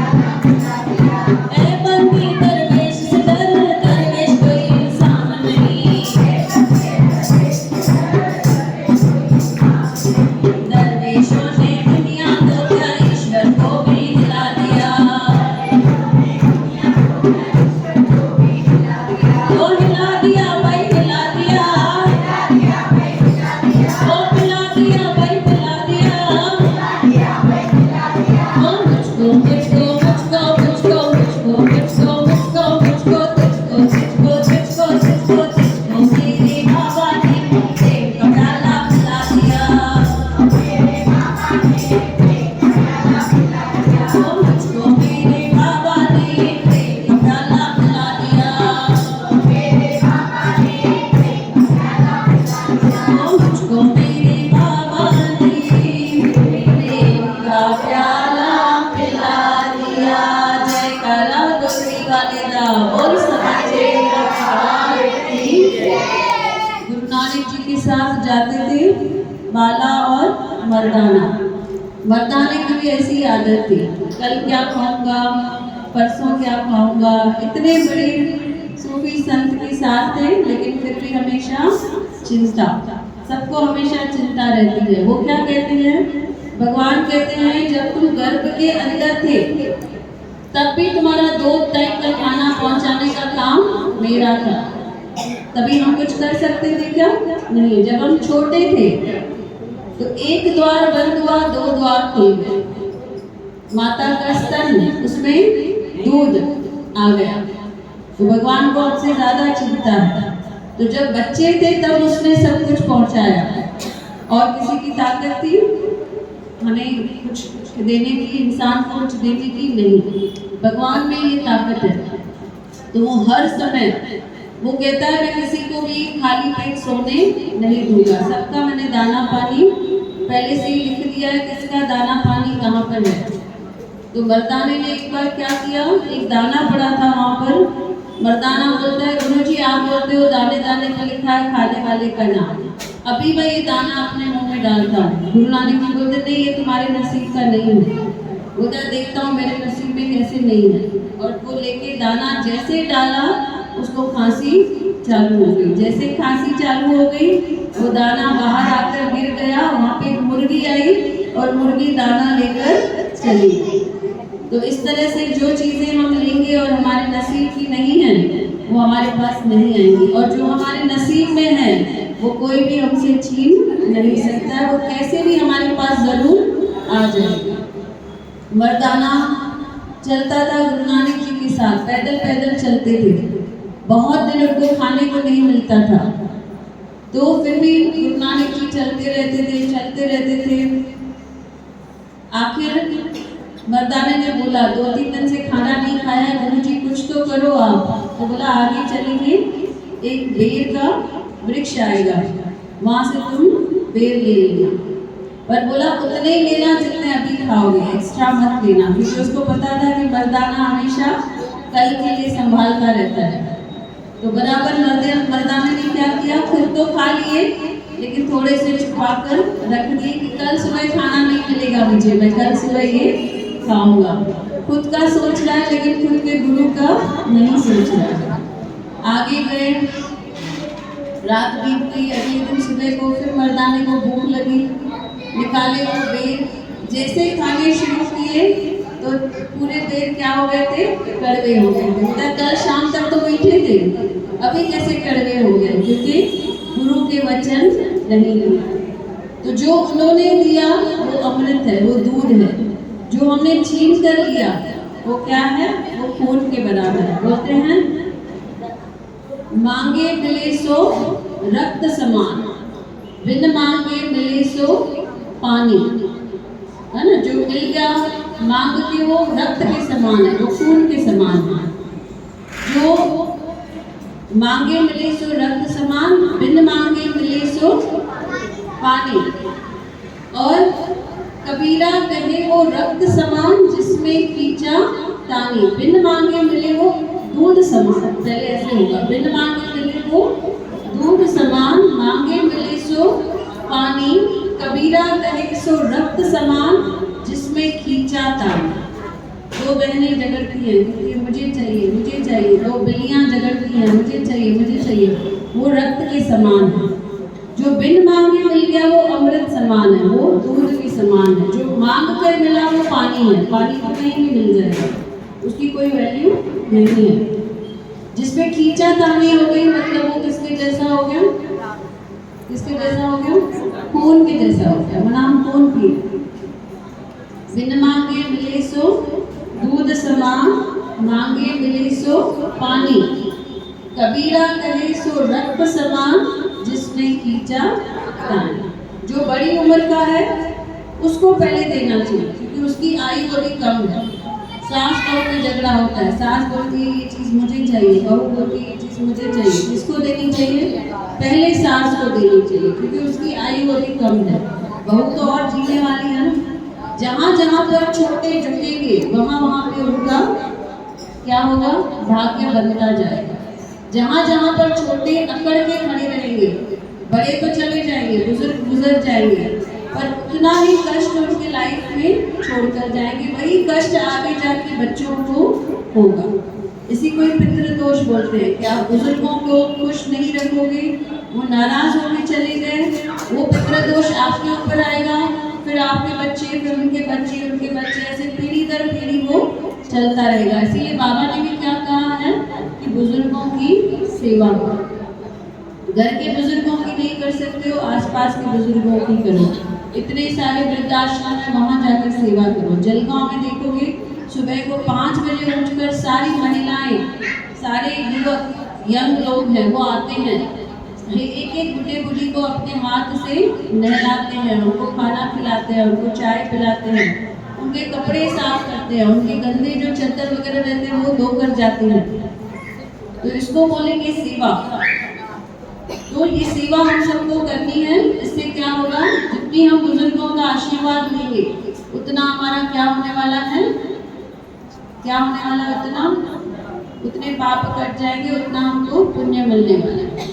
ए बंदी दरवेश से डर, दरवेश कोई इंसान नहीं। दरवेशों ने दुनिया को क्या ईश्वर को भी हिला दिया। ओ हिला दिया भाई हिला दिया, ओ पिला दिया भाई पिला दिया। ओ मुझको मुझको मुझको मुझको मुझको मुझको मुझको मुझको तुझको तुझको तुझको तुझको तुझको मेरे बाबा ने प्रेम का प्याला पिला दिया। ओ मुझको मेरे बाबा ने प्रेम का प्याला पिला दिया। ओ मुझको मेरे बाबा ने प्रेम का प्याला पिला दिया। जय काला गोरी वालिदा बोल सच्चे दरबार की। गुरु नानक जी के साथ जाते थे बाला और मर्दाना। मर्दाने की भी ऐसी आदत थी, कल क्या खाऊंगा, परसों क्या खाऊंगा। इतने बड़े सूफी संत के साथ थे, लेकिन फिर भी हमेशा चिंता, सबको हमेशा चिंता रहती है। वो क्या कहते हैं, भगवान कहते हैं जब तुम गर्भ के अंदर थे तब भी तुम्हारा 2 टाइम का खाना पहुंचाने का काम मेरा था। तभी हम कुछ कर सकते थे क्या? नहीं। जब हम छोटे थे तो 1 द्वार बंद हुआ, 2 द्वार खुल गए। माता का स्तन, उसमें दूध आ गया, तो भगवान को हमसे ज्यादा चिंता है। तो जब बच्चे थे तब उसने सब कुछ पहुंचाया, और किसी की ताकत थी हमें कुछ देने की, इंसान को कुछ देने की नहीं। भगवान में ये ताकत है। तो वो हर समय वो कहता है मैं किसी को भी खाली पेट सोने नहीं दूंगा। सबका मैंने दाना पानी पहले से ही लिख दिया है, किसका दाना पानी कहाँ पर है। तो मर्दाने ने एक बार क्या किया, एक दाना पड़ा था वहाँ पर। मर्दाना बोलता है गुरु जी आप बोलते हो दाने दाने पर लिखा है खाने वाले का नाम, अभी मैं ये दाना अपने मुंह में डालता हूँ। गुरु नानक जी बोलते नहीं ये तुम्हारे नसीब का नहीं है। उधर देखता हूँ मेरे नसीब में कैसे नहीं है। और वो लेके दाना जैसे डाला उसको खांसी चालू हो गई। जैसे खांसी चालू हो गई वो दाना बाहर आकर गिर गया। वहाँ पे एक मुर्गी आई और मुर्गी दाना लेकर चली गई। तो इस तरह से जो चीजें हम लेंगे और हमारे नसीब की नहीं है वो हमारे पास नहीं आएंगी, और जो हमारे नसीब में है वो कोई भी हमसे छीन नहीं सकता। वो कैसे भी हमारे पास जरूर आ जाएगा। मर्दाना चलता था गुरु नानक जी के साथ, पैदल पैदल चलते थे। बहुत दिन उनको खाने को नहीं मिलता था, तो फिर भी गुरु नानक जी चलते रहते थे। आखिर मर्दाने ने बोला 2-3 दिन से खाना नहीं खाया, गुरु जी कुछ तो करो आप। तो बोला आगे चलेंगे, एक बेर का वृक्ष आएगा, वहां से तुम बेर ले लेना। पर बोला उतने ही लेना जितने अभी खाओगे, एक्स्ट्रा मत लेना, क्योंकि उसको पता था कि मर्दाना हमेशा कल के लिए संभालता रहता है। तो बराबर मर्दाने ने क्या किया, खुद तो खा लिए लेकिन थोड़े से छुपा कर रख दिए कि कल सुबह खाना नहीं मिलेगा मुझे, मैं कल सुबह ये खाऊंगा। खुद का सोच रहा है लेकिन खुद के गुरु का नहीं सोच रहा है। आगे गए, रात बीत गई, अगले दिन सुबह को फिर मर्दाने को भूख लगी, निकाले वो बेर। जैसे खाने शुरू किए तो पूरे बेर क्या हो गए थे, कड़वे हो गए थे। कल शाम तक तो मीठे थे, अभी कैसे कड़वे हो गए, क्योंकि गुरु के वचन नहीं लिए। तो जो उन्होंने दिया वो अमृत है, वो दूध है। जो हमने छीन कर लिया वो क्या है, वो खून के बराबर है। बोलते हैं मांगे मिले सो रक्त समान, बिन मांगे मिले सो पानी, है ना। जो मिल गया मांग के वो रक्त के समान है, वो खून के समान है। जो मांगे मिले सो रक्त समान, बिन मांगे मिले सो पानी। और कबीरा कहे वो रक्त समान जिसमें खींचा तानी, बिन मांगे मिले वो दूध समान। पहले ऐसे होगा, बिन मांगे मिले वो दूध समान, मांगे मिले सो पानी। कबीरा कहे सो रक्त समान जिसमें खींचा तानी। तो दो बहनें झगड़ती हैं कि मुझे चाहिए मुझे चाहिए, दो बिल्लियाँ झगड़ती हैं मुझे चाहिए मुझे चाहिए, वो रक्त के समान है। जो बिन मांगे मिल गया वो अमृत समान है, वो दूध के समान है। जो मांग कर मिला वो पानी है, पानी तो कहीं भी मिल जाएगा, उसकी कोई वैल्यू नहीं है। जिसमें खींचा तानी हो गई मतलब वो किसके जैसा हो गया, किसके जैसा हो गया, खून के जैसा हो गया, वरना हम खून पिए। बिन मांगे मिले सो दूध समान, मांगे मिले सो पानी, कबीरा कहे सो रक्त समान, जिसने खींचा तानी। जो बड़ी उम्र का है उसको पहले देना चाहिए, क्योंकि उसकी आयु थोड़ी कम है। सास बहू में झगड़ा होता है, सास बोलती है ये चीज़ मुझे चाहिए, बहू बोलती है ये चीज़ मुझे चाहिए। किसको देनी चाहिए, पहले सास को देनी चाहिए, क्योंकि उसकी आयु अभी कम है। बहू तो और जीने वाली है ना। जहाँ जहाँ पर छोटे झुकेंगे वहाँ वहाँ पे उनका क्या होगा, भाग्य बनता जाएगा। जहाँ जहाँ पर छोटे अकड़ के खड़े रहेंगे, बड़े तो चले जाएंगे, बुजुर्ग गुजर जाएंगे, पर उतना ही कष्ट उनके लाइफ में छोड़कर जाएंगे, वही कष्ट आगे जाके बच्चों को होगा। इसी को पितृदोष बोलते हैं कि आप बुजुर्गों को खुश नहीं रखोगे, वो नाराज होकर चले गए, वो पितृदोष आपके ऊपर आएगा, फिर आपके बच्चे, फिर उनके बच्चे, उनके बच्चे, ऐसे पीढ़ी दर पीढ़ी वो चलता रहेगा। इसीलिए बाबा ने भी क्या कहा है कि बुजुर्गों की सेवा करो। घर के बुजुर्गों की नहीं कर सकते हो, आसपास के बुजुर्गों की करो। इतने सारे वृद्धाश्रम है, वहाँ जाकर सेवा करो। जलगांव में देखोगे सुबह को 5 बजे उठकर सारी महिलाएं, सारे युवक, यंग लोग हैं वो आते हैं, एक एक बूढ़े बूढ़ी को अपने हाथ से नहलाते हैं, उनको खाना खिलाते हैं, उनको चाय पिलाते हैं, उनके कपड़े साफ करते हैं, उनके गंदे जो चद्दर वगैरह रहते हैं वो धोकर जाते हैं। तो इसको बोलेंगे सेवा। तो ये सेवा हम सबको करनी है। इससे क्या होगा, जितनी हम बुजुर्गों का आशीर्वाद लेंगे उतना हमारा क्या होने वाला है, क्या होने वाला है, उतने पाप कट जाएंगे, उतना हमको पुण्य मिलने वाला है।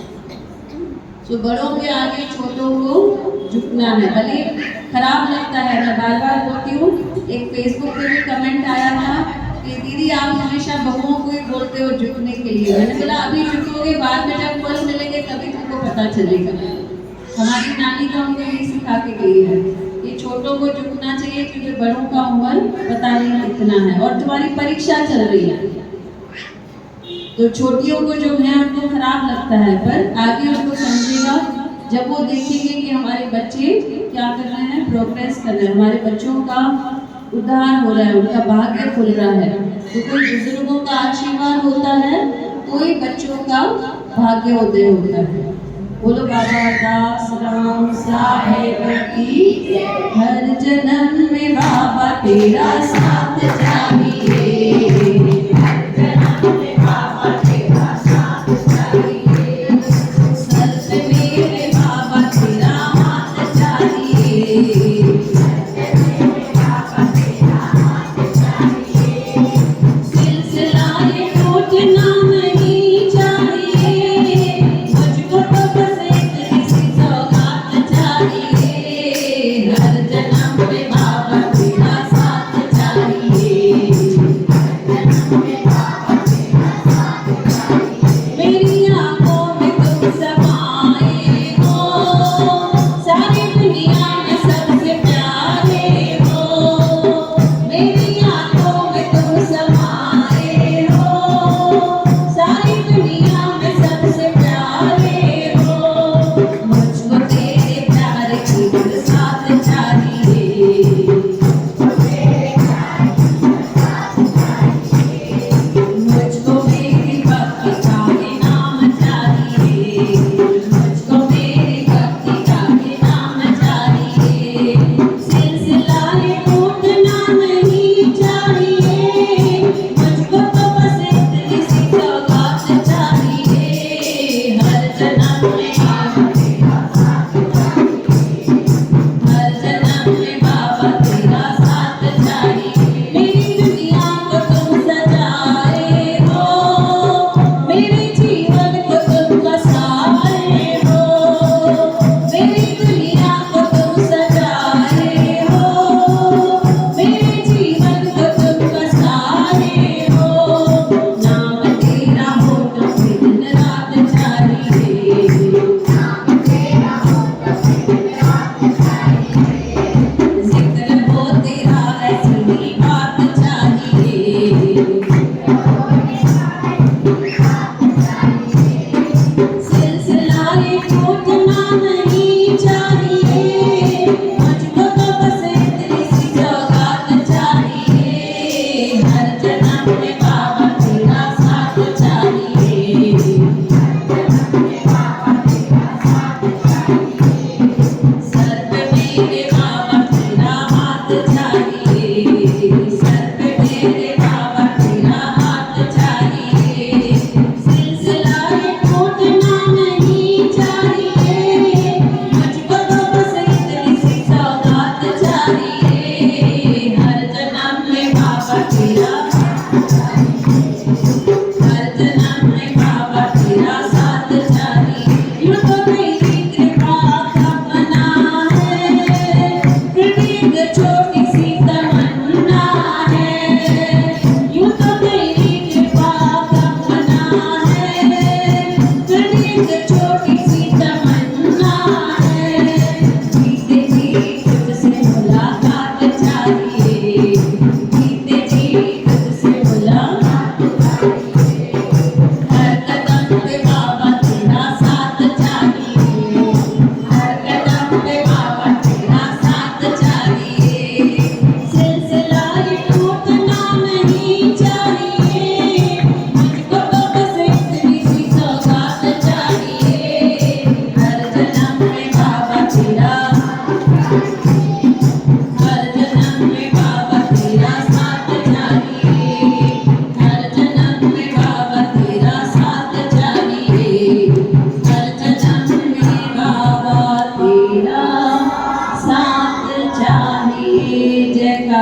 तो बड़ों के आगे छोटों को झुकना है, भले खराब लगता है। मैं बार बार बोलती हूँ, एक फेसबुक पे भी कमेंट आया था कि दीदी आप हमेशा बहुओं को ही बोलते हो झुकने के लिए। मैंने बोला अभी झुकोगे, बाद में जब फल मिलेंगे तभी तुमको पता चलेगा। हमारी नानी तो हमको यही सिखा के गई है कि छोटों को झुकना चाहिए, क्योंकि बड़ों का उम्र पता नहीं कितना है और तुम्हारी परीक्षा चल रही है। तो छोटियों को जो है उनको खराब लगता है, पर आगे उनको समझेगा जब वो देखेंगे कि हमारे बच्चे क्या कर रहे हैं, प्रोग्रेस कर रहे हैं, हमारे बच्चों का उद्धार हो रहा है, उनका भाग्य खुल रहा है। तो कोई बुजुर्गों का आशीर्वाद होता है, कोई बच्चों का भाग्योदय होता है। बोलो बाबा दास राम साहेब की, हर जन्म में बाबा तेरा साथ चाहिए, हर जन्म में बाबा तेरा साथ चाहिए, सत मेरे बाबा तेरा हाथ चाहिए, सिलसिला टूटना नहीं चाहिए, मुझको तो बस एक सी सौगात चाहिए, हर जन्म में बाबा तेरा साथ चाहिए।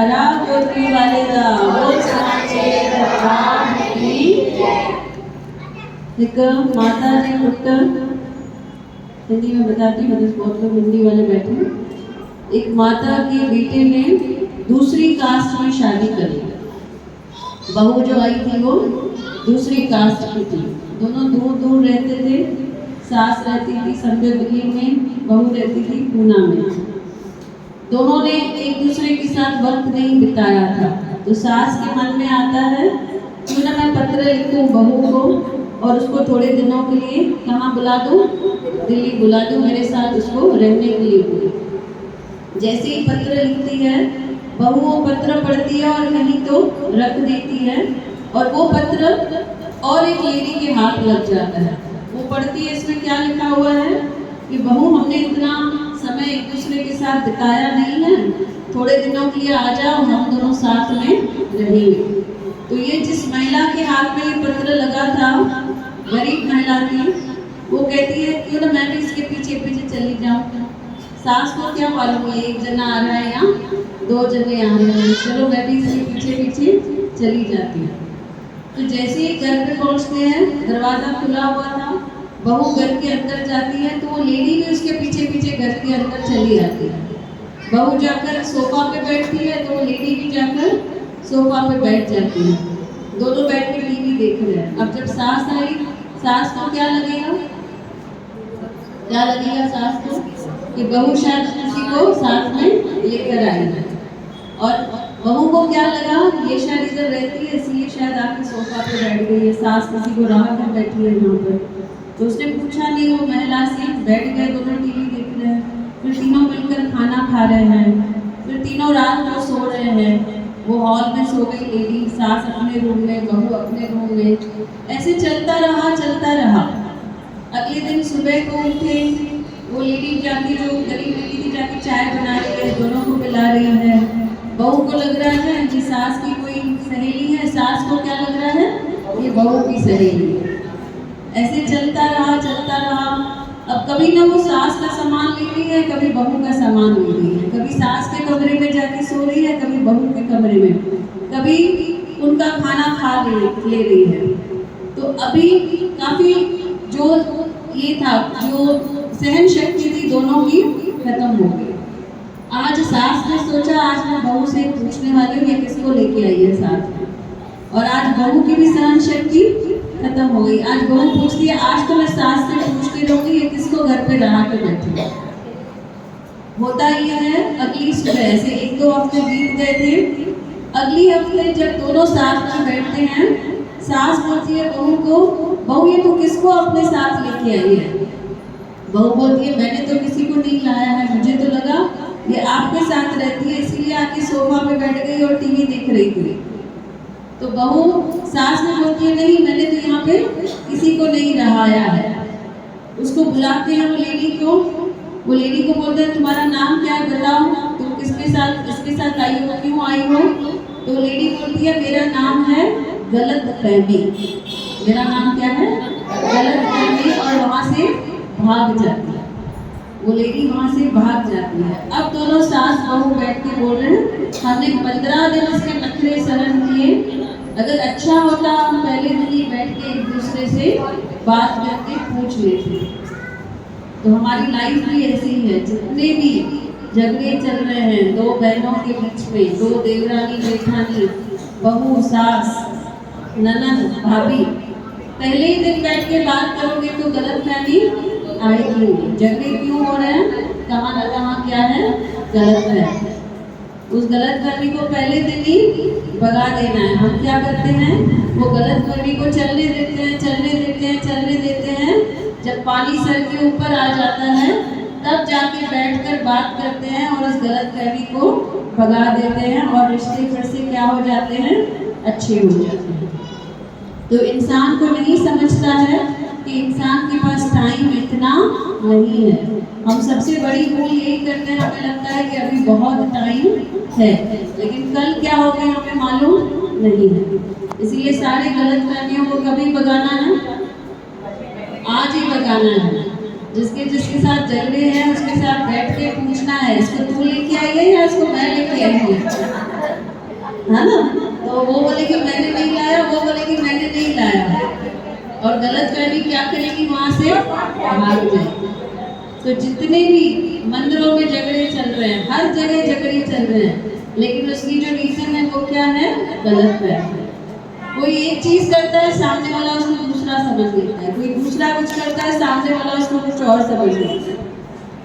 जयकारा गोत्री वाले दा, बोल सच्चे दरबार की जय। एक माता ने पुत्र, हिंदी में बताती हूँ, बहुत लोग हिंदी वाले बैठे हैं। एक माता के बेटे ने दूसरी कास्ट में शादी करी। बहू जो आई थी वो दूसरी कास्ट की थी। दोनों दूर दूर रहते थे। सास रहती थी समझो दिल्ली में, बहू रहती थी पूना में। दोनों ने एक दूसरे के साथ वक्त नहीं बिताया था। तो सास के मन में आता है क्यों ना मैं पत्र लिख दूं बहू को और उसको थोड़े दिनों के लिए कहाँ बुला दूं, दिल्ली बुला दूं, मेरे साथ उसको रहने के लिए बोली। जैसे ही पत्र लिखती है बहू वो पत्र पढ़ती है और कहीं तो रख देती है और वो पत्र और एक लेडी के हाथ लग जाता है। वो पढ़ती है, इसमें क्या लिखा हुआ है कि बहू हमने इतना समय एक दूसरे के साथ बिताया नहीं है, थोड़े दिनों के लिए आ जाओ, हम दोनों साथ में रहेंगे। तो ये जिस महिला के हाथ में ये पत्र लगा था, गरीब महिला थी, वो कहती है क्यों ना मैं भी इसके पीछे पीछे चली जाऊं। सास को क्या मालूम है एक जना आ रहा है या दो जने आ रहे हैं, चलो मैं भी इसके पीछे पीछे चली जाती हूँ। तो जैसे ही घर पे पहुंचते हैं, दरवाजा खुला हुआ था, बहू घर के अंदर जाती है तो वो लेडी भी उसके पीछे पीछे घर के अंदर चली आती है। बहू जाकर सोफा पे बैठती है तो वो लेडी भी जाकर सोफा पे बैठ जाती है। दोनों बैठ के टीवी देख रहे हैं। अब जब सास आई, सास को क्या लगेगा, क्या लगेगा सास को कि बहू शायद किसी को साथ में लेकर आई है। और बहू को क्या लगा ये शायद इधर रहती है इसलिए शायद आके सोफा पे बैठ गई है, सास किसी को राह में बैठी है यहाँ पर। तो उसने पूछा नहीं, वो महिला से बैठ गए, दोनों टीवी देख रहे हैं। फिर तीनों मिलकर खाना खा रहे हैं। फिर तीनों रात को सो रहे हैं। वो हॉल में सो गई लेडी, सास अपने रूम में, बहू अपने रूम में। ऐसे चलता रहा चलता रहा। अगले दिन सुबह को उठे, वो लेडी जाके जो गरीब लेडी थी जाके चाय बना रही है, दोनों को पिला रही है। बहू को लग रहा है कि सास की कोई सहेली है, सास को क्या लग रहा है ये बहू की सहेली है। ऐसे चलता रहा चलता रहा। अब कभी ना वो सास का सामान ले रही है, कभी बहू का सामान ले रही है, कभी सास के कमरे में जाके सो रही है, कभी बहू के कमरे में, कभी उनका खाना खा ले रही है। तो अभी काफी जो ये था, जो सहन शक्ति थी दोनों की खत्म हो गई। आज सास ने सोचा आज मैं बहू से पूछने वाली हूँ ये किसको लेके आई है साथ में, और आज बहू की भी सहन शक्ति खत्म हो गई। आज बहू पूछती है आज तो मैं सास से पूछती रहूंगी ये किसको घर पे रहा के बैठी है। होता ये है अगली सुबह से 1-2 हफ्ते बीत गए थे। अगली हफ्ते जब दोनों साथ में बैठते हैं, सास बोलती है बहू को, बहू ये तो किसको अपने साथ लेके आई है। बहू बोलती है मैंने तो किसी को नहीं लाया है, मुझे तो लगा ये आपके साथ रहती है इसलिए आके सोफा पे बैठ गई और टीवी देख रही थी। तो बहू सास ने बोलती है नहीं मैंने तो यहाँ पे किसी को नहीं रहाया है। उसको बुलाते हैं वो लेडी को, वो लेडी को बोलते हैं तुम्हारा नाम क्या है बताओ, तुम किसके साथ आई हो, क्यों आई हो। तो लेडी बोलती है मेरा नाम है गलतफहमी, मेरा नाम क्या है गलतफहमी, और वहाँ से भाग जाती है। वो लेडी वहाँ से भाग जाती है। अब दोनों सास बहू बैठ के बोल रहे हैं हमने 15 दिन इसके नखरे सहन किए, अगर अच्छा होता हम पहले दिन ही बैठ के एक दूसरे से बात करके पूछ लेते। तो हमारी लाइफ भी ऐसी ही है, जितने भी झगड़े चल रहे हैं दो बहनों के बीच में, दो देवरानी जेठानी, बहू सास ननद भाभी, पहले ही दिन बैठ के बात करोगे तो गलतफहमी आएगी। झगड़े क्यों हो रहे हैं, कहाँ ना कहाँ क्या है गलतफहमी। उस गलतफहमी को पहले दिन ही भगा देना है। हम क्या करते हैं वो गलतफहमी को चलने देते हैं चलने देते हैं चलने देते हैं। जब पानी सर के ऊपर आ जाता है तब जाके बैठकर बात करते हैं और उस गलतफहमी को भगा देते हैं और रिश्ते फिर से क्या हो जाते हैं अच्छे हो जाते हैं। तो इंसान को नहीं समझता है कि इंसान के पास टाइम इतना नहीं है। हम सबसे बड़ी भूल यही करते हैं, हमें लगता है कि अभी बहुत टाइम है, लेकिन कल क्या होगा हमें मालूम नहीं है। इसलिए सारे गलतफहमियों को कभी भगाना है, आज ही भगाना है। जिसके साथ झगड़े हैं उसके साथ बैठ के पूछना है इसको तू लेके आई है या इसको मैं लेके आई हूँ। है ना। तो वो बोले कि मैंने नहीं लाया, वो बोले कि मैंने नहीं लाया, और गलत फहमी क्या करेगी, वहां से भाग जाएगी। तो जितने भी मंदिरों में झगड़े चल रहे हैं, हर जगह झगड़े चल रहे हैं, लेकिन उसकी जो रीजन है वो क्या है, गलत फहमी। कोई एक चीज करता है, सामने वाला उसको दूसरा समझ लेता है, कोई दूसरा कुछ करता है, सामने वाला उसको कुछ और समझ लेता है।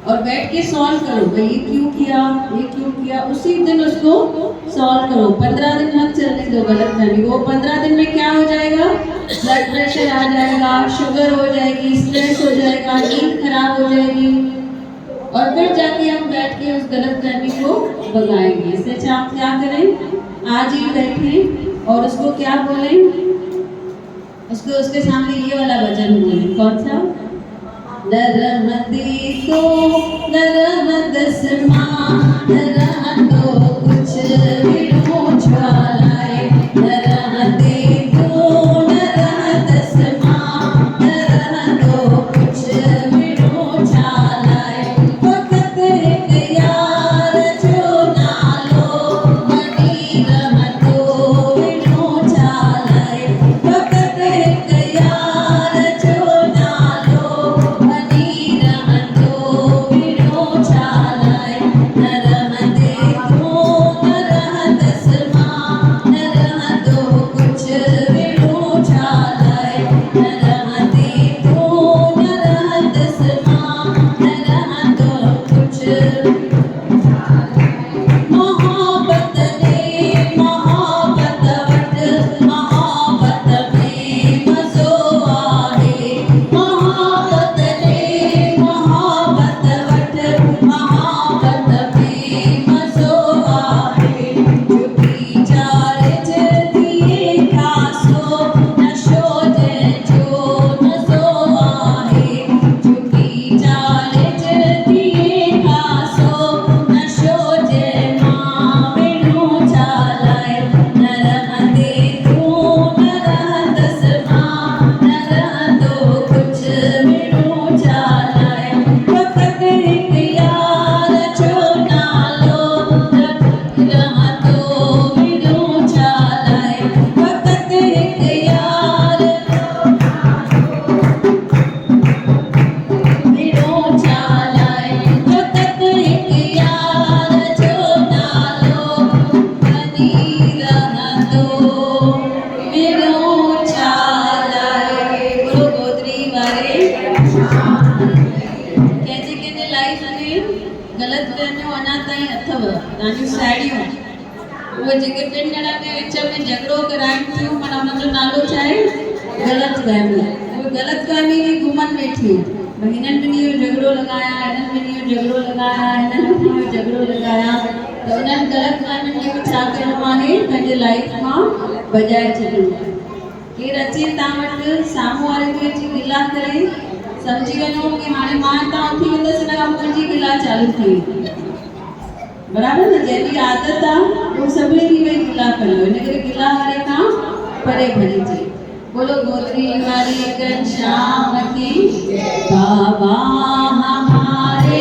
और बैठ के सॉल्व करो, भाई ये क्यों किया, ये क्यों किया, उसी दिन उसको सॉल्व करो। 15 दिन मत चलने दो गलत फहमी को। 15 दिन में क्या हो जाएगा, ब्लड प्रेशर आ जाएगा, शुगर हो जाएगी, स्ट्रेस हो जाएगा, नींद खराब हो जाएगी, और फिर जाके हम बैठ के उस गलत फहमी को भगाएंगे। इससे अच्छा आप क्या करें, आज ही बैठे और उसको क्या बोलें, उसको उसके सामने ये वाला भजन बोलें। कौन सा, नरमती तो नरमत समा नरम तो कुछ विनोद ज्वालाए, नरमती तो नरमत समा नरम तो कुछ विनोद ज्वालाए, वक्त एक यार जो नालो बनी रमतो विनोद ज्वालाए, वक्त एक यार जो नालो बनी रमतो विनोद ज्वालाए, नरमते तो नरहत समा नरम तो कुछ विनोद ज्वालाए, नरमते तो नरहत समा नरम तो कुछ। मोहब्बत ने मोहब्बत वट मोहब्बत में मज़ो आहे, मोहब्बत ने मोहब्बत वट मोहब्बत में मज़ो आहे, झुकी चार जतिए खासो नशो जंहिंजो नज़ो आहे, झुकी चार जतिए खासो नशो जंहिंमां विनोद ज्वालाए, नरमते तूं नरहत समा नरम तो कुछ विनोद ज्वालाए, वक्त एक यार जो नालो रमतो विनोद ज्वालाए, वक्त एक यार विनोद ज्वालाए, वक्त एक यार जो नालो बनी रहतो विनोद ज्वालाए। बोलो गोत्री वारे कंहिंजे कंहिंजे लाइफ में ग़लत फहमियूं अञा ताईं अथव, तव्हांजूं साहेड़ियूं, उहे जेके ॿिनि ॼणनि जे विच में झगड़ो कराइनि थियूं, माना हुननि जो नालो छा आहे, ग़लत फहमी। उहे ग़लत फहमी में घुमनि वेठियूं, भई हिननि ॿिन्ही जो झगड़ो लॻाया, हिननि ॿिन्ही जो झगड़ो लॻाया, हिननि ॿिन्ही जो झगड़ो लॻाया, त उन्हनि ग़लत फहमियुनि खे बि छा करिणो आहे, पंहिंजे लाइफ मां भॼाए छॾिणो आहे। केरु अचे तव्हां वटि, साम्हूं वारे खे अची गिला करे, सम्झी वञो कि हाणे मां हितां उथी वेंदसि, हिन खां मुंहिंजी गिला चालू थी वेंदी, बराबरि न। जंहिंजी आदत आहे उहो सभिनी ॾींहं वेही गिला करियो, हिन करे गिला वारे खां परे भॼिजे। बोलो गोत्री वारी घनश्याम की, बाबा हमारे